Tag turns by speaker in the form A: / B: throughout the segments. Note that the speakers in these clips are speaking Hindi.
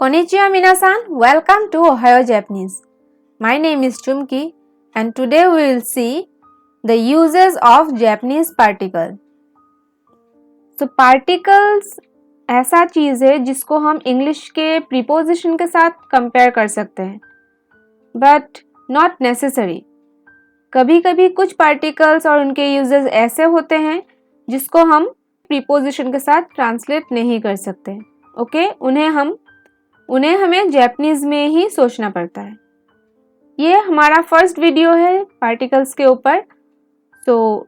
A: Konnichiwa minasan, welcome to Ohio Japanese. My name is Chumki and today we will see the uses of Japanese particle. So particles ऐसा चीज़ है जिसको हम इंग्लिश के प्रीपोजिशन के साथ कंपेयर कर सकते हैं, बट नॉट नेसेसरी. कभी कभी कुछ पार्टिकल्स और उनके यूजेस ऐसे होते हैं जिसको हम प्रीपोजिशन के साथ ट्रांसलेट नहीं कर सकते. ओके, उन्हें हमें जापानीज में ही सोचना पड़ता है. ये हमारा फर्स्ट वीडियो है पार्टिकल्स के ऊपर. सो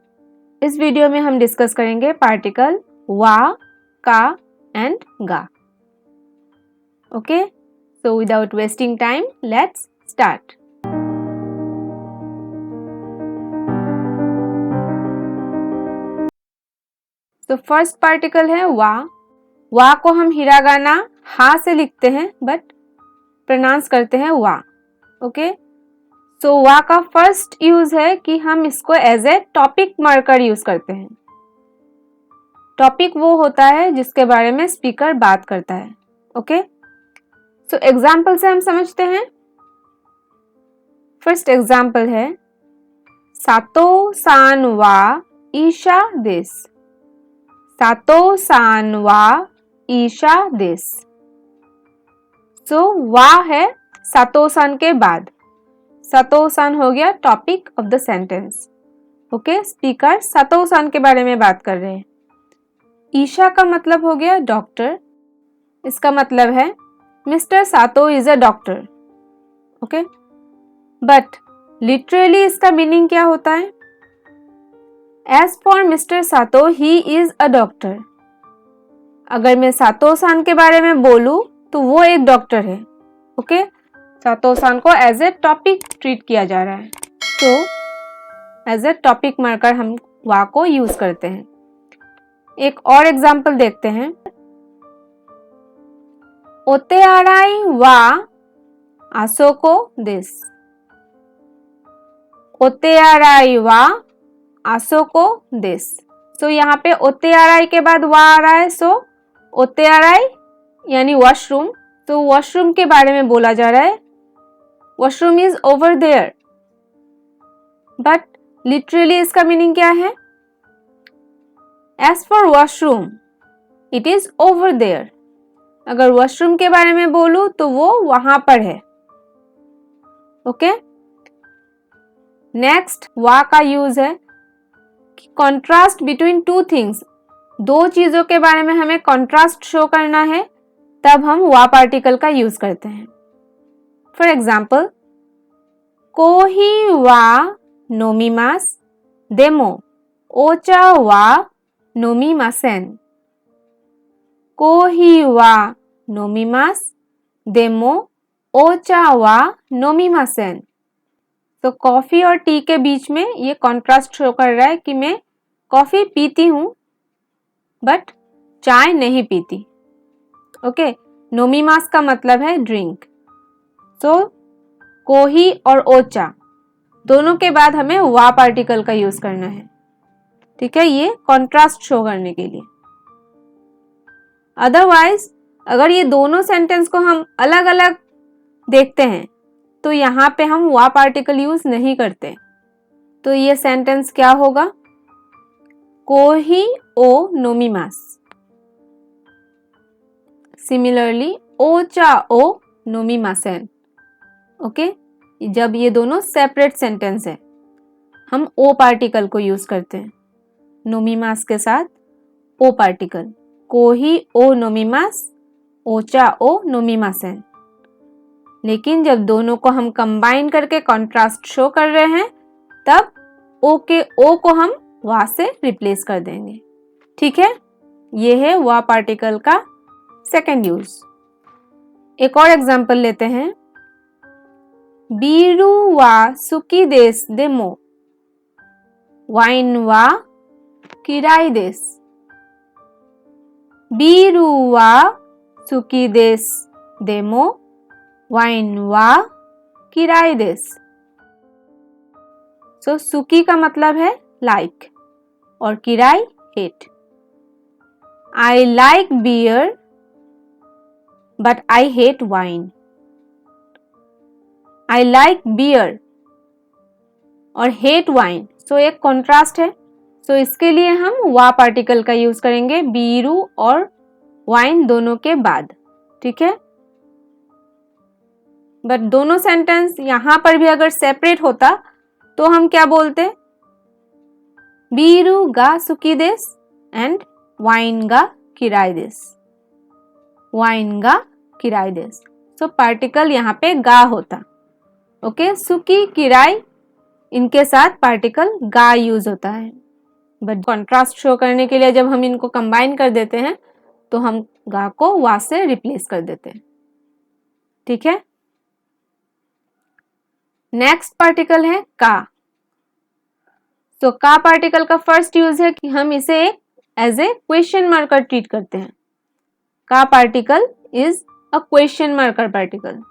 A: इस वीडियो में हम डिस्कस करेंगे पार्टिकल वा, का एंड गा. Okay, so without wasting time let's start. तो फर्स्ट पार्टिकल है वा. वा को हम हिरागाना हा से लिखते हैं बट प्रोनाउंस करते हैं वा. ओके, सो वा का फर्स्ट यूज है कि हम इसको as a topic marker use करते हैं. टॉपिक वो होता है जिसके बारे में स्पीकर बात करता है. ओके, सो एग्जाम्पल से हम समझते हैं. फर्स्ट एग्जाम्पल है सातो सान वा ईशा देस. सातो सान वा ईशा देस. सो वा है सातो सान के बाद. सातो सान हो गया topic of the sentence. Okay, speaker सातो सान के बारे में बात कर रहे हैं. ईशा का मतलब हो गया डॉक्टर. इसका मतलब है मिस्टर सातो is a doctor. Okay, but literally इसका मीनिंग क्या होता है? एज फॉर मिस्टर सातो ही इज अ डॉक्टर. अगर मैं सातो सान के बारे में बोलूं तो वो एक डॉक्टर है. ओके, सातो सान को एज ए टॉपिक ट्रीट किया जा रहा है. तो एज ए टॉपिक मार्कर हम वा को यूज करते हैं. एक और एग्जाम्पल देखते हैं. ओते आराई वा आसोको देस. ओते आराई वा आसोको देस. सो यहाँ पे ओते आराई के बाद वा आ रहा है. सो ओते आराई यानी वॉशरूम. तो वॉशरूम के बारे में बोला जा रहा है. Washroom is over there. But literally इसका मीनिंग क्या है? As for washroom it is over there. अगर वॉशरूम के बारे में बोलूं तो वो वहां पर है. ओके, नेक्स्ट वा का यूज है कॉन्ट्रास्ट बिटवीन टू थिंग्स. दो चीजों के बारे में हमें कॉन्ट्रास्ट शो करना है, तब हम वा पार्टिकल का यूज करते हैं. फॉर एग्जाम्पल, कोही वा नोमीमास देमो ओचा वा नोमीमासेन. कोही वा नोमीमास देमो ओचा वा नोमीमासेन. तो कॉफी और टी के बीच में ये कॉन्ट्रास्ट शो कर रहा है कि मैं कॉफी पीती हूं बट चाय नहीं पीती. ओके, नोमीमास का मतलब है ड्रिंक. सो कोही और ओचा दोनों के बाद हमें वा पार्टिकल का यूज करना है. ठीक है, ये कॉन्ट्रास्ट शो करने के लिए. अदरवाइज अगर ये दोनों सेंटेंस को हम अलग अलग देखते हैं तो यहाँ पे हम वा पार्टिकल यूज नहीं करते. तो ये सेंटेंस क्या होगा? कोही ओ नोमीमास. सिमिलरली ओचा ओ नोमीमासेन. ओके, जब ये दोनों सेपरेट सेंटेंस है हम ओ पार्टिकल को यूज करते हैं. नोमीमास के साथ ओ पार्टिकल. कोही ओ नोमीमास ओचा ओ नोमीमासेन. लेकिन जब दोनों को हम कंबाइन करके कॉन्ट्रास्ट शो कर रहे हैं तब ओ के ओ को हम वा से रिप्लेस कर देंगे. ठीक है, ये है वा पार्टिकल का सेकेंड यूज. एक और एग्जांपल लेते हैं. बीरू वा सुकी देस देमो वाइन वा किराई देस. बीरू वा सुकी देस देमो वाइन वा किराई देस. सो सुकी का मतलब है लाइक और किराई hate. I like beer but I hate wine. I like beer और hate wine. So एक कॉन्ट्रास्ट है. So इसके लिए हम वा पार्टिकल का यूज करेंगे बीरू और वाइन दोनों के बाद. ठीक है. बट दोनों सेंटेंस यहां पर भी अगर सेपरेट होता तो हम क्या बोलते? बीरू गा सुकी देस एंड वाइन गा किराय देस. वाइन गा किराय देस. सो पार्टिकल यहाँ पे गा होता. ओके. सुकी किराय इनके साथ पार्टिकल गा यूज होता है. बट कॉन्ट्रास्ट शो करने के लिए जब हम इनको कंबाइन कर देते हैं तो हम गा को वा से रिप्लेस कर देते हैं. ठीक है. नेक्स्ट पार्टिकल है का. तो का पार्टिकल का फर्स्ट यूज है कि हम इसे as a question marker treat करते हैं. का particle is a question marker particle.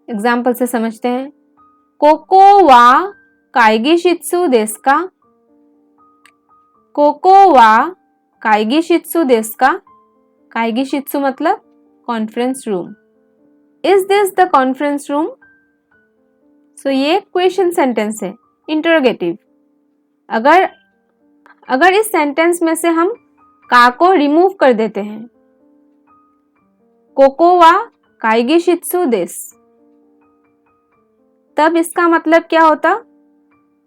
A: Example से समझते हैं. कोको वा काइगी शित्सु देस का. कोको वा काइगी शित्सु देस का. काइगी शित्सु मतलब conference room. Is this the conference room? So ये क्वेश्चन सेंटेंस है, इंटरोगेटिव. अगर इस सेंटेंस में से हम का को रिमूव कर देते हैं, कोको वा काइगी शित्सु देस, तब इसका मतलब क्या होता?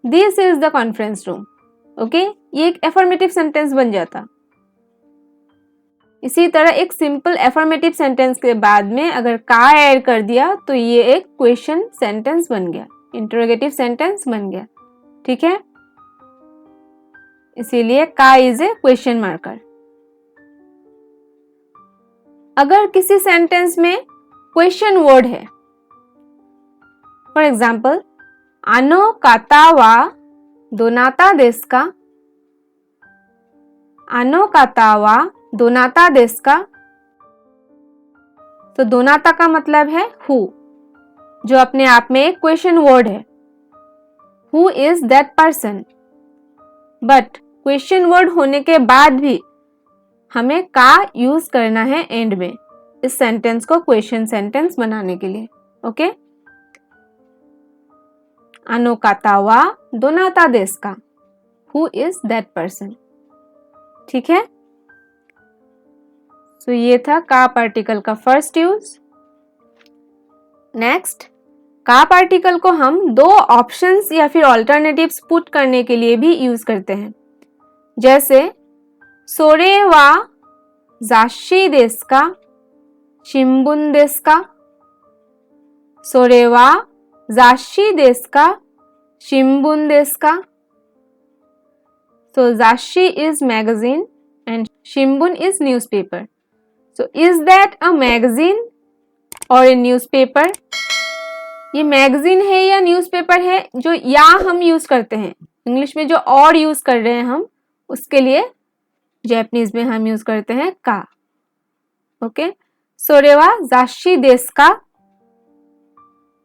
A: This is the conference room. Okay. ये एक एफर्मेटिव सेंटेंस बन जाता. इसी तरह एक सिंपल एफर्मेटिव सेंटेंस के बाद में अगर का ऐड कर दिया तो ये एक क्वेश्चन सेंटेंस बन गया, इंटरोगेटिव सेंटेंस बन गया. ठीक है. इसीलिए का इज ए क्वेश्चन मार्कर. अगर किसी सेंटेंस में क्वेश्चन वर्ड है, फॉर एग्जाम्पल आनो काता वा दोनाता देस का. आनो काता वा दोनाता देस का. तो दोनाता का मतलब है हु, जो अपने आप में एक क्वेश्चन वर्ड है. Who is that person. But question word होने के बाद भी हमें का यूज करना है एंड में इस सेंटेंस को क्वेश्चन सेंटेंस बनाने के लिए. ओके. आनो काता वा दोनाता देस का. Who is that person. ठीक है. तो ये था का पार्टिकल का फर्स्ट यूज. नेक्स्ट, का पार्टिकल को हम दो ऑप्शंस या फिर ऑल्टरनेटिव्स पुट करने के लिए भी यूज करते हैं. जैसे सोरे वा जाशी देस का शिंबुन देस का. सोरे वा जाशी देस का शिंबुन देस का. So Zashi is magazine and Shimbun is newspaper. So is that a magazine or a newspaper? ये मैगजीन है या न्यूज़पेपर है? जो या हम यूज करते हैं इंग्लिश में, जो और यूज कर रहे हैं हम, उसके लिए जापानीज में हम यूज करते हैं का. ओके. सोरेवा जाशी देस का.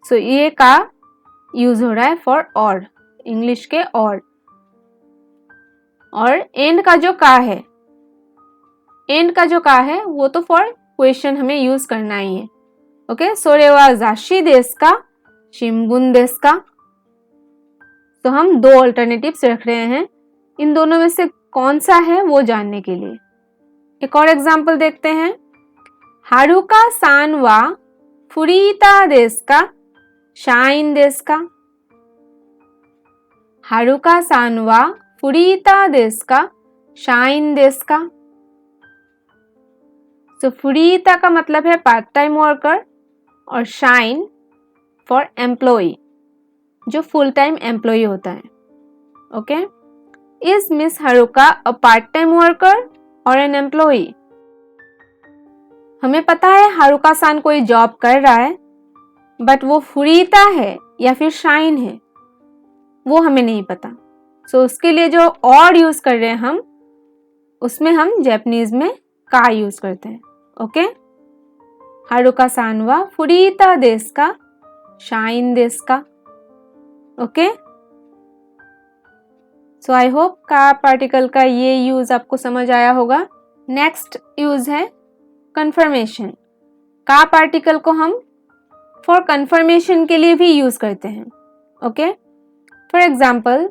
A: सो ये का यूज हो रहा है फॉर और, इंग्लिश के और एंड का जो का है, एंड का जो का है वो तो फॉर क्वेश्चन हमें यूज करना ही है. ओके. सोरेवा जाशी देस का शिंबुन देस का. तो हम दो ऑल्टरनेटिव्स रख रहे हैं. इन दोनों में से कौन सा है वो जानने के लिए एक और एग्जांपल देखते हैं. हारुका सान वा फुरीता देस का शाइन देस का. हारुका सान वा फुरीता देस का शाइन देस का. तो फुरीता का मतलब है पार्ट टाइम वर्कर और शाइन फॉर एम्प्लॉय, जो फुल टाइम एम्प्लॉय होता है. Okay. Is miss Haruka a part time worker और एन एम्प्लॉय? हमें पता है हारुका सान कोई जॉब कर रहा है, बट वो फुरीता है या फिर शाइन है वो हमें नहीं पता. सो उसके लिए जो और यूज कर रहे हैं हम, उसमें हम जापानीज में का यूज करते हैं. ओके. हारुका सान वा फुरीता देस का शाइन देस का. ओके. सो आई होप का पार्टिकल का ये यूज आपको समझ आया होगा. नेक्स्ट यूज है कंफर्मेशन. का पार्टिकल को हम फॉर कंफर्मेशन के लिए भी यूज करते हैं. ओके, फॉर एग्जाम्पल,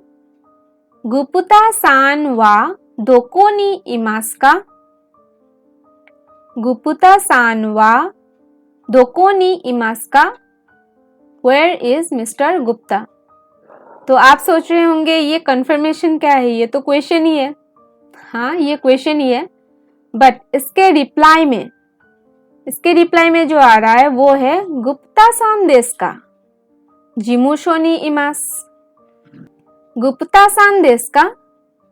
A: गुपुता सान वा दोको नि इमास का. गुपुता सान वा दोको नि इमास का. Where is mister Gupta. तो आप सोच रहे होंगे ये कंफर्मेशन क्या है, ये तो क्वेश्चन ही है. हाँ, ये क्वेश्चन ही है, बट इसके रिप्लाई में जो आ रहा है वो है गुप्ता सान देस का जिमुशो नि इमास. गुप्ता सान देस का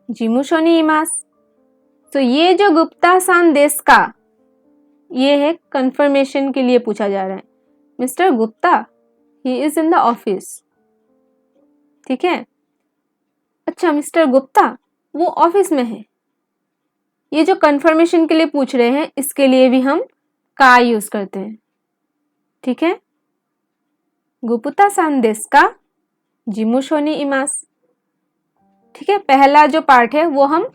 A: जिमुशो नि इमास. तो ये जो गुप्ता सान देस का, ये है कंफर्मेशन के लिए पूछा जा रहा है. Mister Gupta, he is in the office. ठीक है. अच्छा, मिस्टर गुप्ता वो ऑफिस में है. ये जो कंफर्मेशन के लिए पूछ रहे हैं, इसके लिए भी हम का यूज करते हैं. ठीक है. गुप्ता सान देस का जिमुशो नि इमास. ठीक है, पहला जो पार्ट है वो हम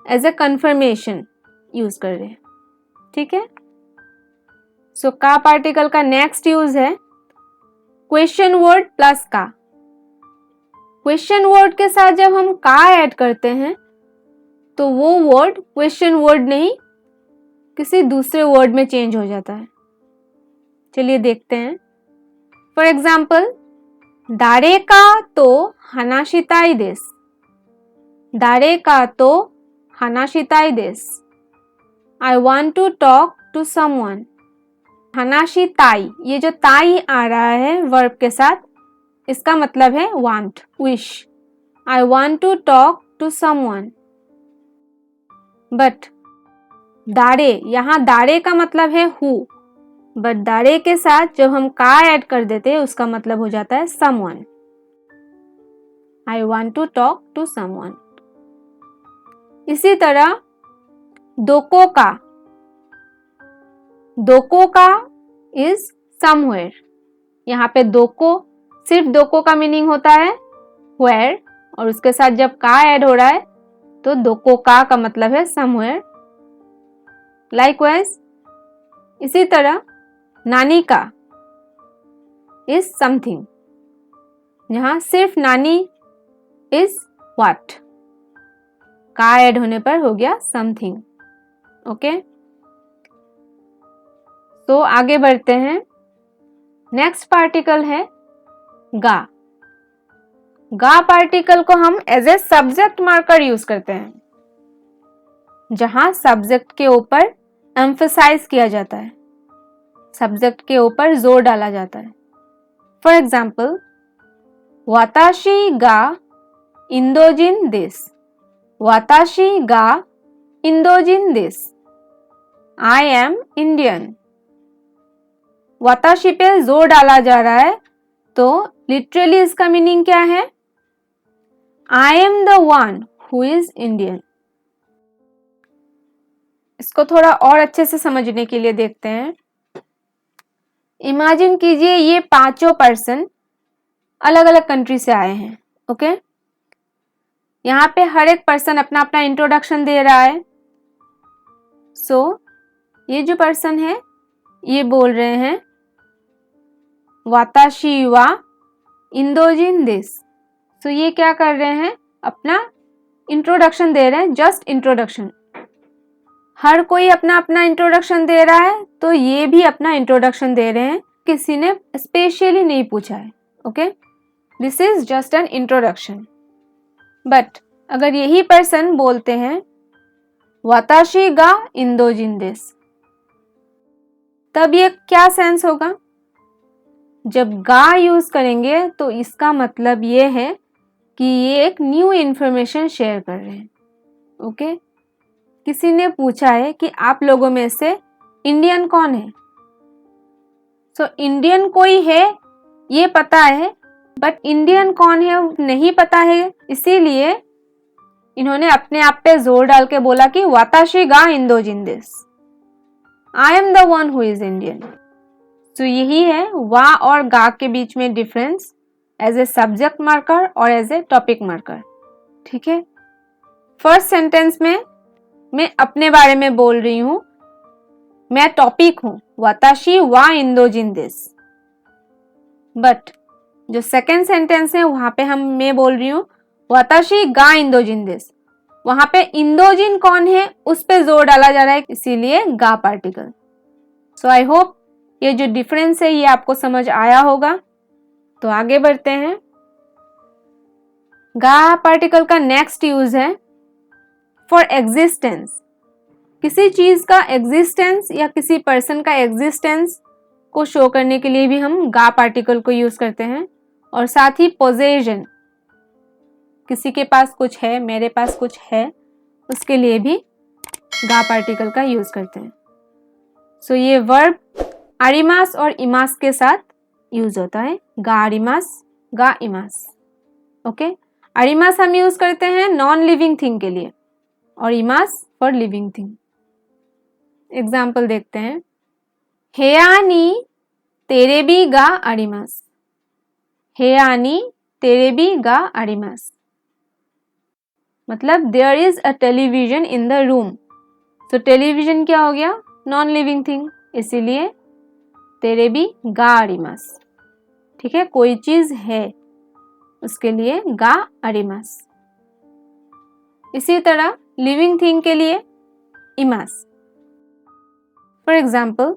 A: एज ए कंफर्मेशन यूज कर रहे हैं. ठीक है. सो का पार्टिकल का नेक्स्ट यूज है क्वेश्चन वर्ड प्लस का. क्वेश्चन वर्ड के साथ जब हम का ऐड करते हैं तो वो वर्ड क्वेश्चन वर्ड नहीं किसी दूसरे वर्ड में चेंज हो जाता है. चलिए देखते हैं. फॉर एग्जाम्पल, दारे का तो हानाशिताई देस. दारे का तो हानाशिताई देस. I want to talk to someone. हानाशिताई, ये जो ताई आ रहा है वर्ब के साथ, इसका मतलब है want, wish. I want to talk to someone. But दारे, यहां दारे का मतलब है हु, बट दारे के साथ जब हम का ऐड कर देते हैं उसका मतलब हो जाता है someone. I want to talk to someone. इसी तरह दोको का. दोको का इज समवेयर. यहाँ पे दोको, सिर्फ दोको का मीनिंग होता है वेयर, और उसके साथ जब का ऐड हो रहा है तो दोको का मतलब है समवेयर. लाइकवाइज, इसी तरह नानी का इज समथिंग. यहाँ सिर्फ नानी इज व्हाट, का ऐड होने पर हो गया समथिंग. ओके, तो आगे बढ़ते हैं. नेक्स्ट पार्टिकल है गा. गा पार्टिकल को हम as a subject marker use करते हैं, जहां सब्जेक्ट के ऊपर एम्फसाइज किया जाता है, सब्जेक्ट के ऊपर जोर डाला जाता है. फॉर एग्जाम्पल, वाताशी गा इंदोजिन देस. वाताशी गा इंदोजिन देस. I M Indian. वाताशी पे जोर डाला जा रहा है, तो लिटरली इसका मीनिंग क्या है? आई am the one who is Indian. इसको थोड़ा और अच्छे से समझने के लिए देखते हैं. इमेजिन कीजिए ये पांचों पर्सन अलग अलग कंट्री से आए हैं. ओके, यहाँ पे हर एक पर्सन अपना अपना इंट्रोडक्शन दे रहा है. सो ये जो पर्सन है ये बोल रहे हैं वाताशी वा इंदोजिन देस. सो ये क्या कर रहे हैं, अपना इंट्रोडक्शन दे रहे हैं, जस्ट इंट्रोडक्शन. हर कोई अपना अपना इंट्रोडक्शन दे रहा है, तो ये भी अपना इंट्रोडक्शन दे रहे हैं, किसी ने स्पेशली नहीं पूछा है. Okay, this is just an introduction. But अगर यही पर्सन बोलते हैं वाताशी गा इंदोजिन देस, तब ये क्या सेंस होगा? जब गा यूज करेंगे तो इसका मतलब ये है कि ये एक न्यू इंफॉर्मेशन शेयर कर रहे हैं. ओके, किसी ने पूछा है कि आप लोगों में से इंडियन कौन है. सो इंडियन कोई है ये पता है, बट इंडियन कौन है नहीं पता है, इसीलिए इन्होंने अपने आप पे जोर डाल के बोला कि वाताशी गा इंदोजिन देस. I am the one who is Indian. तो यही है वा और गा के बीच में difference, as a subject marker और एज ए टॉपिक मार्कर. ठीक है, फर्स्ट सेंटेंस में मैं अपने बारे में बोल रही हूं मैं टॉपिक हूं, वाताशी वा इंदोजिन देस। बट जो सेकेंड सेंटेंस है वहां पे मैं बोल रही हूं वाताशी गा इंदोजिन देस। वहां पे इंदोजिन कौन है उस पे जोर डाला जा रहा है, इसीलिए गा पार्टिकल। सो आई होप ये जो डिफरेंस है ये आपको समझ आया होगा। तो आगे बढ़ते हैं। गा पार्टिकल का नेक्स्ट यूज है फॉर एग्जिस्टेंस। किसी चीज का एग्जिस्टेंस या किसी पर्सन का एग्जिस्टेंस को शो करने के लिए भी हम गा पार्टिकल को यूज करते हैं। और साथ ही पोजेशन, किसी के पास कुछ है, मेरे पास कुछ है, उसके लिए भी गा पार्टिकल का यूज करते हैं। सो ये वर्ब आरिमास और इमास के साथ यूज होता है, गा आरिमास गा इमास। ओके, आरिमास हम यूज करते हैं नॉन लिविंग थिंग के लिए और इमास फॉर लिविंग थिंग। एग्जाम्पल देखते हैं। हेयानी तेरे भी गा आरिमास। हेयानी तेरे भी गा आरिमास मतलब there is a television in the room. तो टेलीविजन क्या हो गया? नॉन लिविंग थिंग, इसीलिए तेरे भी गा आरिमास। ठीक है, कोई चीज है उसके लिए गा आरिमास। इसी तरह लिविंग थिंग के लिए इमास। फॉर एग्जाम्पल,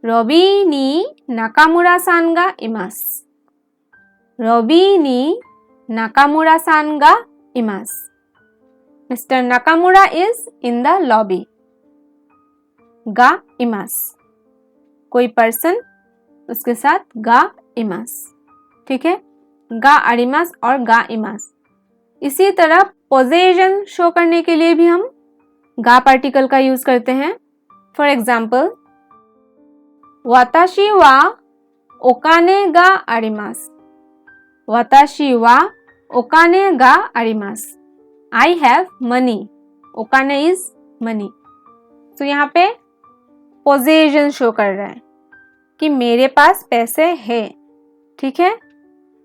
A: रॉबी नी नाकामुरा सान गा इमास। रॉबी नी नाकामुरा सान गा इमास। Mister Nakamura is in the lobby. गा इमास, कोई पर्सन, उसके साथ गा इमास। ठीक है, गा आरिमास और गा इमास। इसी तरह पोजेशन शो करने के लिए भी हम गा पार्टिकल का यूज करते हैं। फॉर एग्जाम्पल, वाताशी वा ओकाने गा आरिमास। वाताशी वा ओकाने गा आरिमास। I have money. ओकाने इज मनी। तो यहाँ पे पोजेशन शो कर रहा है कि मेरे पास पैसे है। ठीक है,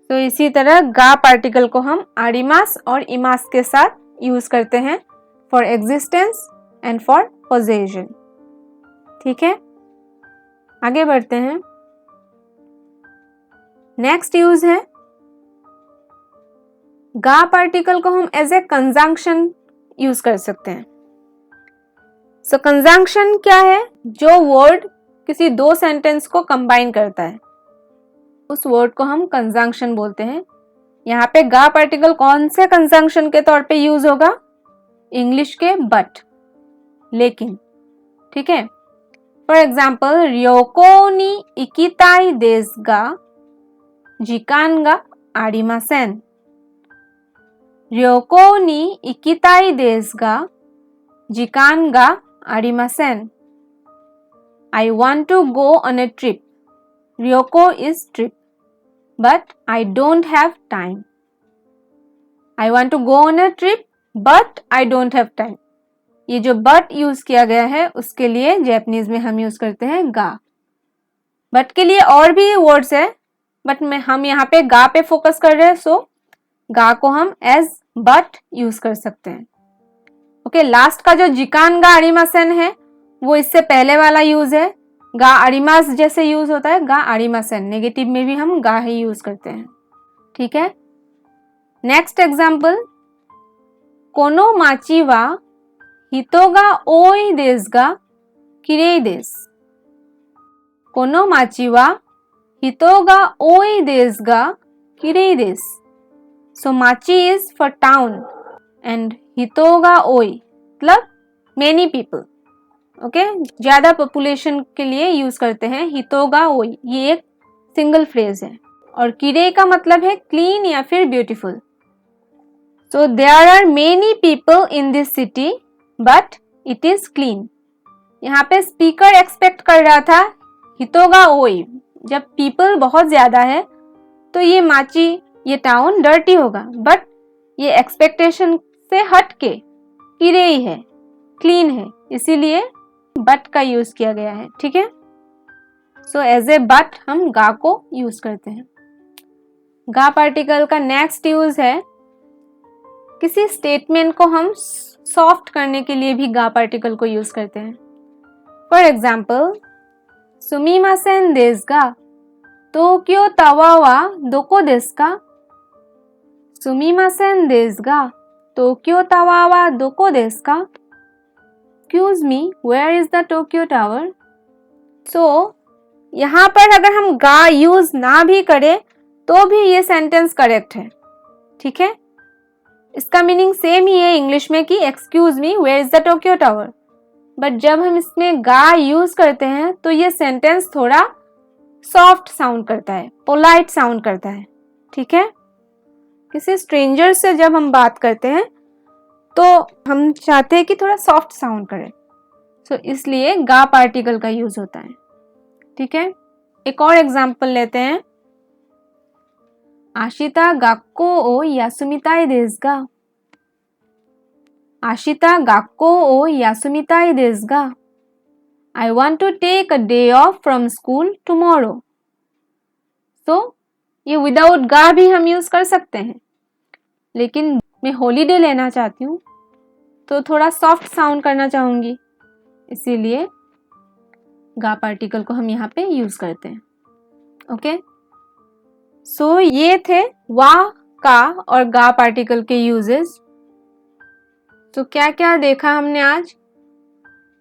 A: तो इसी तरह गा पार्टिकल को हम आरिमास और इमास के साथ यूज करते हैं for existence and for possession. ठीक है, आगे बढ़ते हैं। नेक्स्ट यूज है गा पार्टिकल को हम एज ए कंजंक्शन यूज कर सकते हैं। सो कंजंक्शन क्या है? जो वर्ड किसी दो सेंटेंस को कंबाइन करता है उस वर्ड को हम कंजंक्शन बोलते हैं। यहाँ पे गा पार्टिकल कौन से कंजंक्शन के तौर पे यूज होगा? इंग्लिश के बट, लेकिन। ठीक है, for example, ryoko ni ikitai desu ga jikan ga arimasen। ryoko ni ikitai desu ga jikan ga arimasen। I want to go on a trip। ryoko is trip, but I don't have time। I want to go on a trip, but I don't have time। ये जो बट यूज किया गया है उसके लिए जैपनीज में हम यूज करते हैं गा। बट के लिए और भी वर्ड्स है, बट हम यहाँ पे गा पे फोकस कर रहे हैं, सो गा को हम एज बट यूज कर सकते हैं। ओके, लास्ट का जो जिकान गा आरिमासेन है वो इससे पहले वाला यूज है। गा आरिमास जैसे यूज होता है गा आरिमासेन, नेगेटिव में भी हम गा ही यूज करते हैं। ठीक है, नेक्स्ट एग्जाम्पल, कोनो माची वा हितो गा ओई देस गा किरेई देस। कोनो माची वा हितो गा ओई देस गा किरेई देस। सो माची इज फॉर टाउन एंड हितो गा ओई मतलब मेनी पीपल। ओके, ज्यादा पॉपुलेशन के लिए यूज करते हैं हितो गा ओई, ये एक सिंगल फ्रेज है। और किरेई का मतलब है क्लीन या फिर beautiful. So there are many people in this city but it is clean. यहाँ पे स्पीकर एक्सपेक्ट कर रहा था हितोगा ओई, जब पीपल बहुत ज्यादा है तो ये माची, ये टाउन डर्टी होगा, बट ये एक्सपेक्टेशन से हट के किरेई है, क्लीन है, इसीलिए बट का यूज किया गया है। ठीक है, सो एज ए बट हम गा को यूज करते हैं। गा पार्टिकल का नेक्स्ट यूज है किसी स्टेटमेंट को हम सॉफ्ट करने के लिए भी गा पार्टिकल को यूज करते हैं। For example, sumimasen desu ga Tokyo tawa wa doko desu ka? Sumimasen desu ga Tokyo tawa wa doko desu ka? Excuse me, where is the Tokyo Tower? So, यहाँ पर अगर हम गा यूज ना भी करें तो भी ये सेंटेंस करेक्ट है, ठीक है। इसका मीनिंग सेम ही है इंग्लिश में कि excuse me where is the Tokyo tower, but जब हम इसमें गा यूज करते हैं तो ये सेंटेंस थोड़ा सॉफ्ट साउंड करता है, पोलाइट साउंड करता है, ठीक है। किसी स्ट्रेंजर से जब हम बात करते हैं तो हम चाहते हैं कि थोड़ा सॉफ्ट साउंड करे, सो इसलिए गा पार्टिकल का यूज होता है, ठीक है। एक और एग्जांपल लेते हैं। आशिता गाक्को ओ यासुमिताई देसु गा? आशिता गाक्को ओ यासुमिताई देसु गा? I want to take a day off from school tomorrow. So, ये विदाउट गा भी हम यूज कर सकते हैं, लेकिन मैं हॉलीडे लेना चाहती हूँ तो थोड़ा सॉफ्ट साउंड करना चाहूंगी, इसीलिए गा पार्टिकल को हम यहाँ पे यूज करते हैं। ओके, सो ये थे वा, का और गा पार्टिकल के यूजेस। तो क्या क्या देखा हमने आज?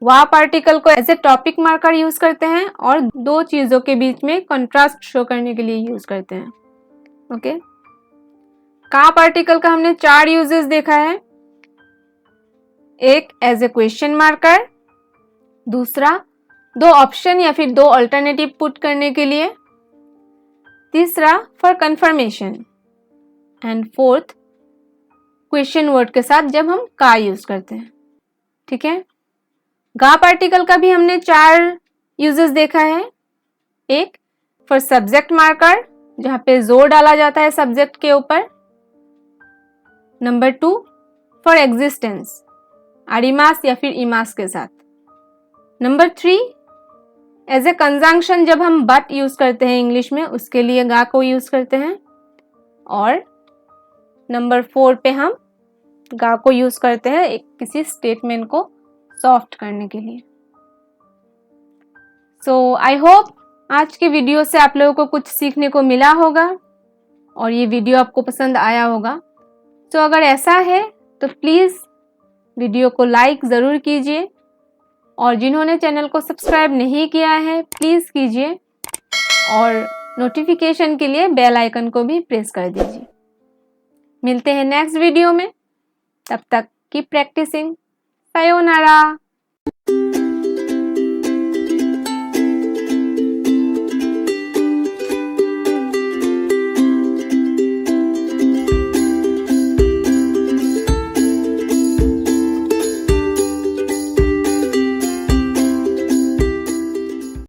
A: वा पार्टिकल को as a topic marker use करते हैं और दो चीजों के बीच में कंट्रास्ट शो करने के लिए यूज करते हैं। ओके, का पार्टिकल का हमने 4 यूजेस देखा है। एक एज ए क्वेश्चन मार्कर, दूसरा 2 ऑप्शन या फिर 2 अल्टरनेटिव पुट करने के लिए, तीसरा for confirmation, and fourth question word के साथ जब हम का यूज करते हैं, ठीक है। गा पार्टिकल का भी हमने 4 यूजेस देखा है। एक फॉर सब्जेक्ट मार्कर, जहां पे जोर डाला जाता है सब्जेक्ट के ऊपर। नंबर 2 फॉर एग्जिस्टेंस, आरिमास या फिर इमास के साथ। नंबर 3 एज ए कंजंक्शन, जब हम बट यूज करते हैं इंग्लिश में, उसके लिए गा को यूज करते हैं। और नंबर 4 पे हम गा को यूज करते हैं एक किसी स्टेटमेंट को सॉफ्ट करने के लिए। सो आई होप आज के वीडियो से आप लोगों को कुछ सीखने को मिला होगा और ये वीडियो आपको पसंद आया होगा। तो अगर ऐसा है तो प्लीज़ वीडियो को लाइक ज़रूर कीजिए, और जिन्होंने चैनल को सब्सक्राइब नहीं किया है प्लीज़ कीजिए, और नोटिफिकेशन के लिए बेल आइकन को भी प्रेस कर दीजिए। मिलते हैं नेक्स्ट वीडियो में, तब तक कीप प्रैक्टिसिंग। सायोनारा।